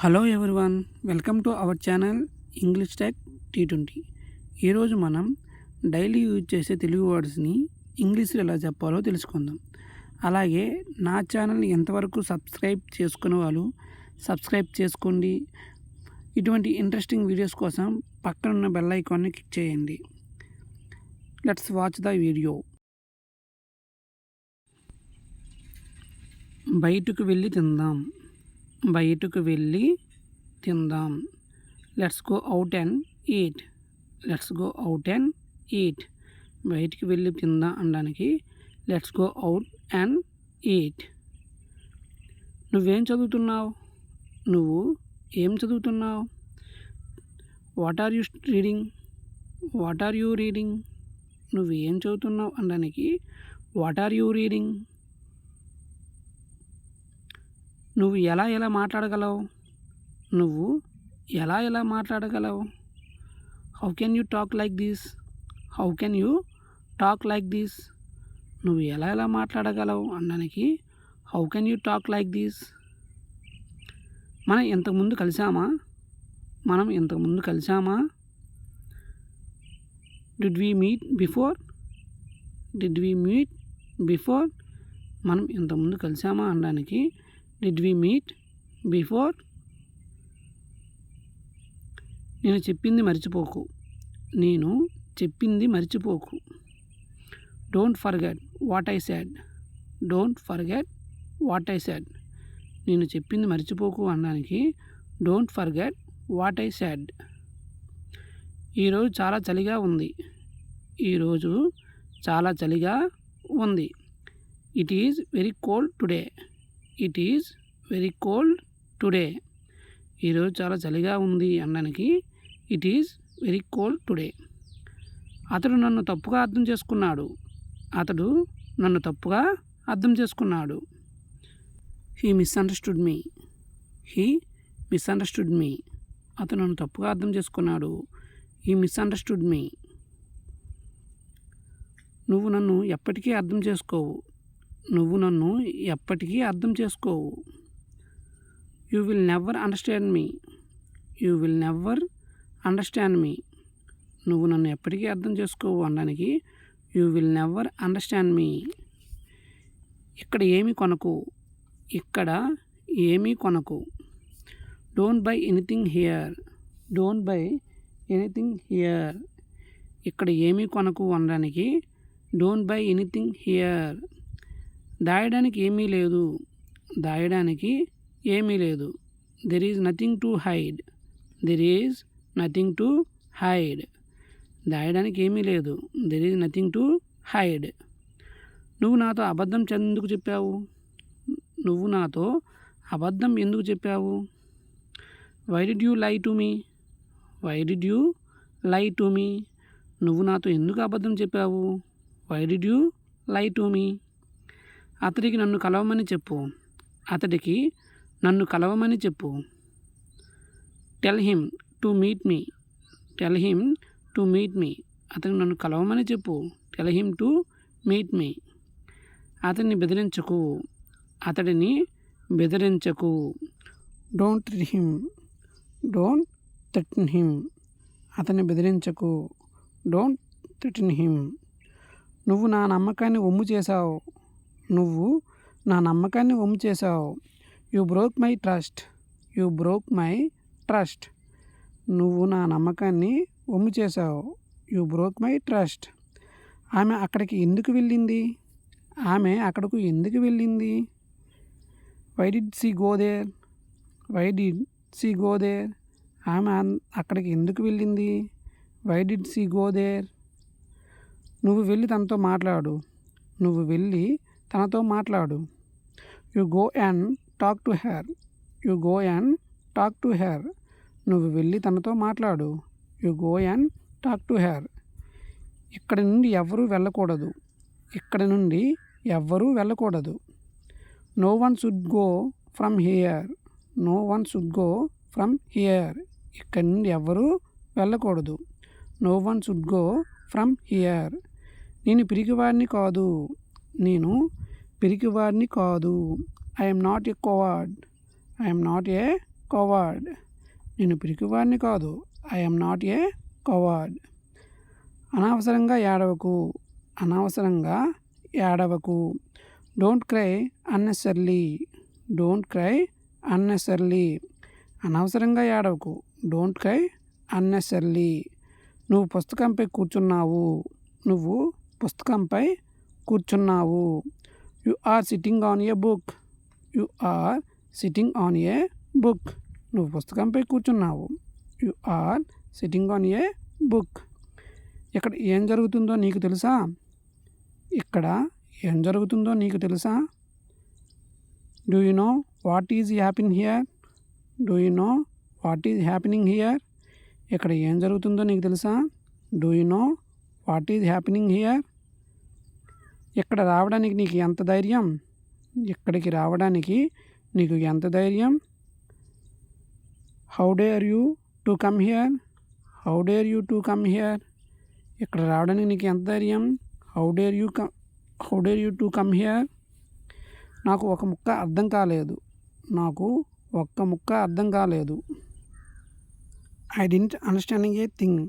Hello everyone, welcome to our channel English tech T20. ఈరోజు మనం daily use చేసే తెలుగు వర్డ్స్ని ఇంగ్లీష్లో ఎలా చెప్పాలో తెలుసుకుందాం. అలాగే నా ఛానల్ని ఎంతవరకు సబ్స్క్రైబ్ చేసుకునే వాళ్ళు సబ్స్క్రైబ్ చేసుకోండి. ఇటువంటి ఇంట్రెస్టింగ్ వీడియోస్ కోసం పక్కన ఉన్న బెల్ ఐకాన్ని క్లిక్ చేయండి. Let's watch the video. బయటకు వెళ్ళి తిందాం. బయటకు వెళ్ళి తిందాం. Let's go out and eat. Let's go out and eat. బయటికి వెళ్ళి తిందాం అనడానికి let's go out and eat. నువ్వేం చదువుతున్నావు? నువ్వు ఏం చదువుతున్నావు? What are you reading? What are you reading? నువ్వు ఏం చదువుతున్నావు అనడానికి వాట్ ఆర్ యూ రీడింగ్? నువ్వు ఎలా మాట్లాడగలవు? నువ్వు ఎలా మాట్లాడగలవు? How can you talk like this? How can you talk like this? నువ్వు ఎలా మాట్లాడగలవు అనడానికి how can you talk like this? మనం ఇంతకుముందు కలిసామా? Did we meet before? Did we meet before? మనం ఇంతకుముందు కలిసామా అనడానికి డిడ్ వీ మీట్ బిఫోర్? నేను చెప్పింది మర్చిపోకు. నేను చెప్పింది మర్చిపోకు. Don't forget what I said. Don't forget what I said. నేను చెప్పింది మర్చిపోకు అనడానికి don't forget what I said. ఈరోజు చాలా చలిగా ఉంది. ఈరోజు చాలా చలిగా ఉంది. It is very cold today. It is very cold today. ఈరోజు చాలా చలిగా ఉంది అనడానికి it is very cold today. అతడు నన్ను తప్పుగా అర్థం చేసుకున్నాడు. అతడు నన్ను తప్పుగా అర్థం చేసుకున్నాడు. He misunderstood me. He misunderstood me. అతను నన్ను తప్పుగా అర్థం చేసుకున్నాడు. He misunderstood me. నువ్వు నన్ను ఎప్పటికీ అర్థం చేసుకోవు. నువ్వు నన్ను ఎప్పటికీ అర్థం చేసుకోవు. You will never understand me. You will never understand me. నువ్వు నన్ను ఎప్పటికీ అర్థం చేసుకోవు అనడానికి you will never understand me. ఇక్కడ ఏమీ కొనకు. ఇక్కడ ఏమీ కొనకు. Don't buy anything here. Don't buy anything here. ఇక్కడ ఏమీ కొనకు అనడానికి డోంట్ బై ఎనీథింగ్ హియర్. దాయడానికి ఏమీ లేదు. దాయడానికి ఏమీ లేదు. There is nothing to hide. There is nothing to hide. దాయడానికి ఏమీ లేదు. There is nothing to hide. నువ్వు నాతో అబద్ధం ఎందుకు చెప్పావు? నువ్వు నాతో అబద్ధం ఎందుకు చెప్పావు? Why did you lie to me? Why did you lie to me? నువ్వు నాతో ఎందుకు అబద్ధం చెప్పావు? Why did you lie to me? అతడికి నన్ను కలవమని చెప్పు. అతడికి నన్ను కలవమని చెప్పు. Tell him to meet me. Tell him to meet me. అతనికి నన్ను కలవమని చెప్పు. Tell him to meet me. అతన్ని బెదిరించకు. అతడిని బెదిరించకు. Don't threaten him. Don't threaten him. అతన్ని బెదిరించకు. Don't threaten him. నువ్వు నా నమ్మకాన్ని వమ్ము చేశావు. నువ్వు నా నమ్మకాన్ని వమ్ము చేశావు. You broke my trust. You broke my trust. నువ్వు నా నమ్మకాన్ని వమ్ము చేశావు. You broke my trust. ఆమె అక్కడికి ఎందుకు వెళ్ళింది? ఆమె అక్కడకు ఎందుకు వెళ్ళింది? Why did she go there? Why did she go there? ఆమె అక్కడికి ఎందుకు వెళ్ళింది? Why did she go there? నువ్వు వెళ్ళి తనతో మాట్లాడు. నువ్వు వెళ్ళి తనతో మాట్లాడు. You go and talk to her. You go and talk to her. నువ్వు వెళ్ళి తనతో మాట్లాడు. You go and talk to her. ఇక్కడి నుండి ఎవ్వరూ వెళ్ళకూడదు. ఇక్కడి నుండి ఎవ్వరూ వెళ్ళకూడదు. No one should go from here. No one should go from here. ఇక్కడి నుండి ఎవ్వరూ వెళ్ళకూడదు. No one should go from here. నేను పిరికివాడిని కాదు. నేను పిరికివాడిని కాదు. I'm not a coward. I'm not a coward. నేను పిరికివాడిని కాదు. I am not a coward. అనవసరంగా ఏడవకు. అనవసరంగా ఏడవకు. Don't cry unnecessarily. Don't cry unnecessarily. అనవసరంగా ఏడవకు. Don't cry unnecessarily. నువ్వు పుస్తకంపై కూర్చున్నావు. నువ్వు పుస్తకంపై కూర్చున్నావు. You are sitting on a book. You are sitting on a book. నువ్వు పుస్తకంపై కూర్చున్నావు. You are sitting on a book. ఇక్కడ ఏం జరుగుతుందో నీకు తెలుసా? ఇక్కడ ఏం జరుగుతుందో నీకు తెలుసా? Do you know what is happening here? Do you know what is happening here? ఇక్కడ ఏం జరుగుతుందో నీకు తెలుసా? Do you know what is happening here? ఇక్కడ రావడానికి నీకు ఎంత ధైర్యం? ఇక్కడికి రావడానికి నీకు ఎంత ధైర్యం? How dare you to come here? How dare you to come here? ఇక్కడ రావడానికి నీకు ఎంత ధైర్యం? How dare you to come here? నాకు ఒక ముక్క అర్థం కాలేదు. నాకు ఒక్క ముక్క అర్థం కాలేదు. I didn't understanding a thing.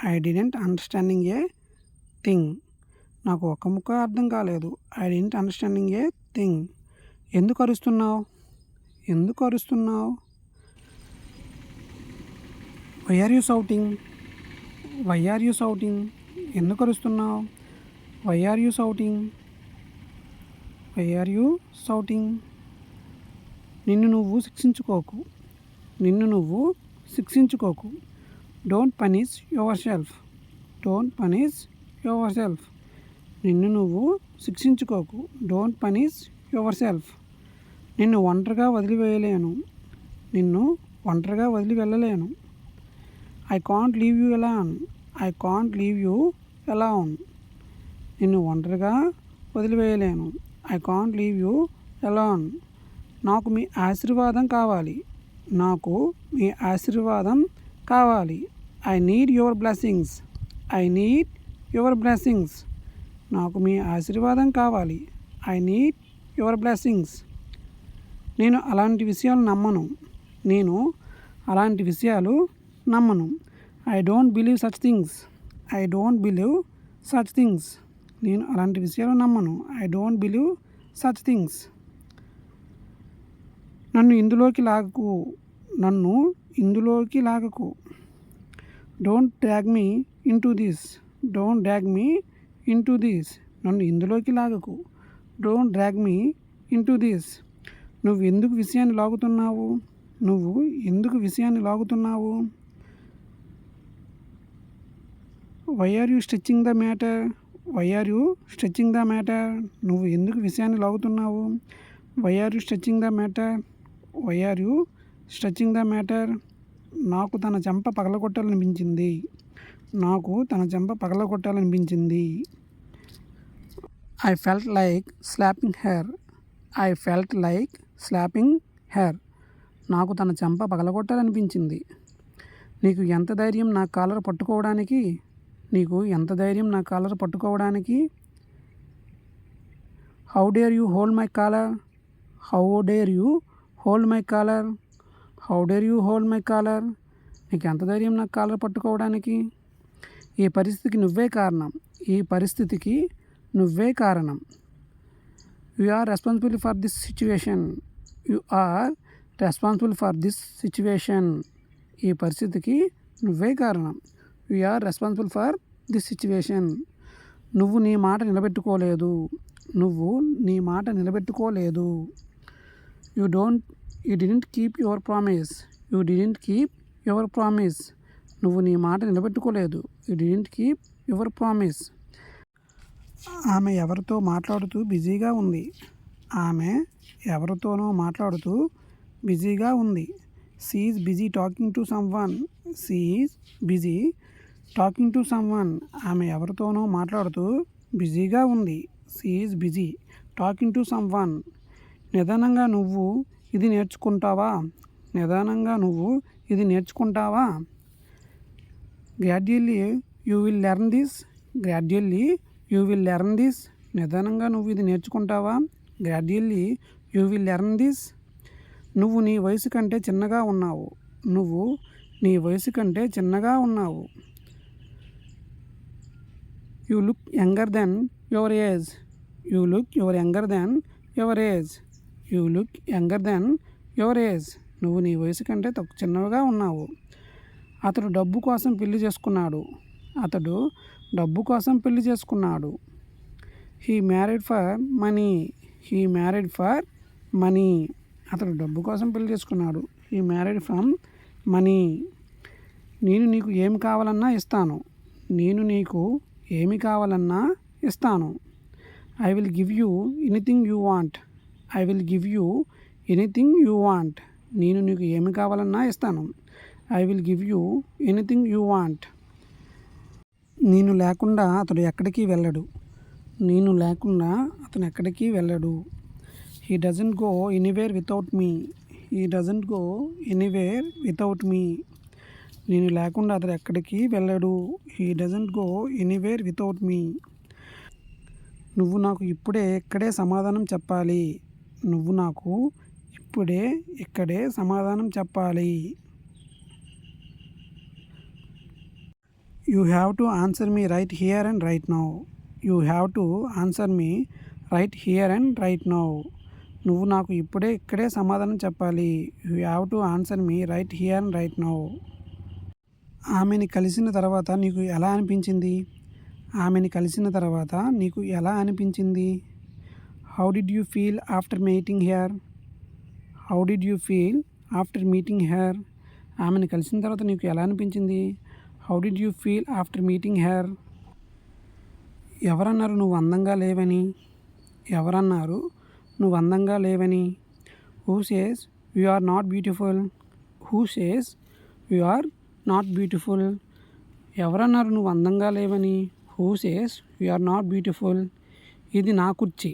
I didn't understanding a thing. నాకు ఒక్క ముక్క అర్థం కాలేదు. I didn't understanding a thing. ఎందుకు అరుస్తున్నావు? ఎందుకు అరుస్తున్నావు? Why are you shouting? Why are you shouting? ఎందుకు అరుస్తున్నావు? Why are you shouting? Why are you shouting? నిన్ను నువ్వు శిక్షించుకోకు. నిన్ను నువ్వు శిక్షించుకోకు. Don't punish yourself. Don't punish yourself. నిన్ను నువ్వు శిక్షించుకోకు. Don't punish yourself. నిన్ను ఒంటరిగా వదిలివేయలేను. నిన్ను ఒంటరిగా వదిలి వెళ్ళలేను. I can't leave you alone. I can't leave you alone. నిన్ను ఒంటరిగా వదిలివేయలేను. I can't leave you alone. నాకు మీ ఆశీర్వాదం కావాలి. నాకు మీ ఆశీర్వాదం కావాలి. I need your blessings. I need your blessings. నాకు మీ ఆశీర్వాదం కావాలి. I need your blessings. నేను అలాంటి విషయాలు నమ్మను. నేను అలాంటి విషయాలు నమ్మను. I don't believe such things. I don't believe such things. నేను అలాంటి విషయాలు నమ్మను. I don't believe such things. నన్ను ఇందులోకి లాగకు. నన్ను ఇందులోకి లాగకు. Don't drag me into this. Don't drag me into this. నన్ను ఇందులోకి లాగకు. Don't drag me into this. నువ్వు ఎందుకు విషయాన్ని లాగుతున్నావు? నువ్వు ఎందుకు విషయాన్ని లాగుతున్నావు? Why are you stretching the matter? Why are you stretching the matter? నువ్వు ఎందుకు విషయాన్ని లాగుతున్నావు? Why are you stretching the matter? Why are you stretching the matter? నాకు తన చెంప పగలగొట్టాలనిపించింది. నాకు తన చెంప పగలగొట్టాలనిపించింది. I felt like slapping her. I felt like slapping her. నాకు తన చెంప పగలగొట్టాలనిపించింది. నీకు ఎంత ధైర్యం నా కాలర్ పట్టుకోవడానికి? నీకు ఎంత ధైర్యం నా కాలర్ పట్టుకోవడానికి? How dare you hold my collar? How dare you hold my collar? How dare you hold my collar? నీకు ఎంత ధైర్యం నా కాలర్ పట్టుకోవడానికి? ఈ పరిస్థితికి నువ్వే కారణం. ఈ పరిస్థితికి నువ్వే కారణం. You are responsible for this situation. You are responsible for this situation. ఈ పరిస్థితికి నువ్వే కారణం. You are responsible for this situation. నువ్వు నీ మాట నిలబెట్టుకోలేదు. నువ్వు నీ మాట నిలబెట్టుకోలేదు. You didn't keep your promise. You didn't keep your promise. నువ్వు నీ మాట నిలబెట్టుకోలేదు. You didn't keep your promise. ఆమె ఎవరితో మాట్లాడుతూ బిజీగా ఉంది. ఆమె ఎవరితోనో మాట్లాడుతూ బిజీగా ఉంది. She is busy talking to someone. She is busy talking to someone. ఆమె ఎవరితోనో మాట్లాడుతూ బిజీగా ఉంది. She is busy talking to someone. నిదానంగా నువ్వు ఇది నేర్చుకుంటావా? నిదానంగా నువ్వు ఇది నేర్చుకుంటావా? Gradually you will learn this. Gradually you will learn this. నిదానంగా నువ్వు ఇది నేర్చుకుంటావా? Gradually you will learn this. నువ్వు నీ వయసు కంటే చిన్నగా ఉన్నావు. నువ్వు నీ వయసు కంటే చిన్నగా ఉన్నావు. You look younger then your age. You look younger then your age. You look younger then your age. నువ్వు నీ వయసు కంటే చిన్నగా ఉన్నావు. అతడు డబ్బు కోసం పెళ్లి చేసుకున్నాడు. అతడు డబ్బు కోసం పెళ్లి చేసుకున్నాడు. He married for money. He married for money. అతడు డబ్బు కోసం పెళ్లి చేసుకున్నాడు. He married from money. నేను నీకు ఏమి కావాలన్నా ఇస్తాను. నేను నీకు ఏమి కావాలన్నా ఇస్తాను. I will give you anything you want. I will give you anything you want. నేను నీకు ఏమి కావాలన్నా ఇస్తాను. I will give you anything you want. నేను లేకుండా అతడు ఎక్కడికి వెళ్ళడు. నేను లేకుండా అతను ఎక్కడికి వెళ్ళడు. He doesn't go anywhere without me. He doesn't go anywhere without మీ. నేను లేకుండా అతడు ఎక్కడికి వెళ్ళడు. He doesn't go anywhere without మీ. నువ్వు నాకు ఇప్పుడే ఇక్కడే సమాధానం చెప్పాలి. నువ్వు నాకు ఇప్పుడే ఇక్కడే సమాధానం చెప్పాలి. You have to answer me right here and right now. You have to answer me right here and right now. నువ్వు నాకు ఇప్పుడే ఇక్కడే సమాధానం చెప్పాలి. You have to answer me right here and right now. ఆమెని కలిసిన తర్వాత నీకు ఎలా అనిపించింది? ఆమెని కలిసిన తర్వాత నీకు ఎలా అనిపించింది? How did you feel after meeting her? How did you feel after meeting her? ఆమెను కలిసిన తర్వాత నీకు ఎలా అనిపించింది? How did you feel after meeting her? ఎవరన్నారు నువ్వు అందంగా లేవని? ఎవరన్నారు నువ్వు అందంగా లేవని? Who says you are not beautiful? Who says you are not beautiful? ఎవరన్నారు నువ్వు అందంగా లేవని? Who says you are not beautiful? ఇది నా కుర్చీ.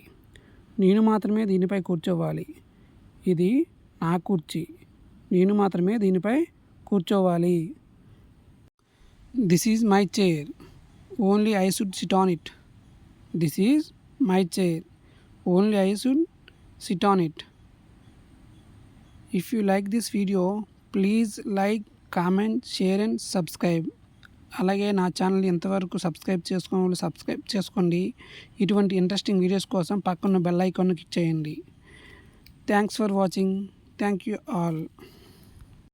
నేను మాత్రమే దీనిపై కూర్చోవాలి. ఇది నా కుర్చీ. నేను మాత్రమే దీనిపై కూర్చోవాలి. This is my chair. Only I should SIT on it. This is my chair. Only I should SIT on it. If you like this video please like, comment, share and subscribe. అలాగే నా channel ఎంతవరకు subscribe చేసుకోవాలి subscribe చేసుకోండి. ఇటువంటి interesting videos కోసం పక్కన bell icon click చేయండి. Thanks for watching. Thank you all.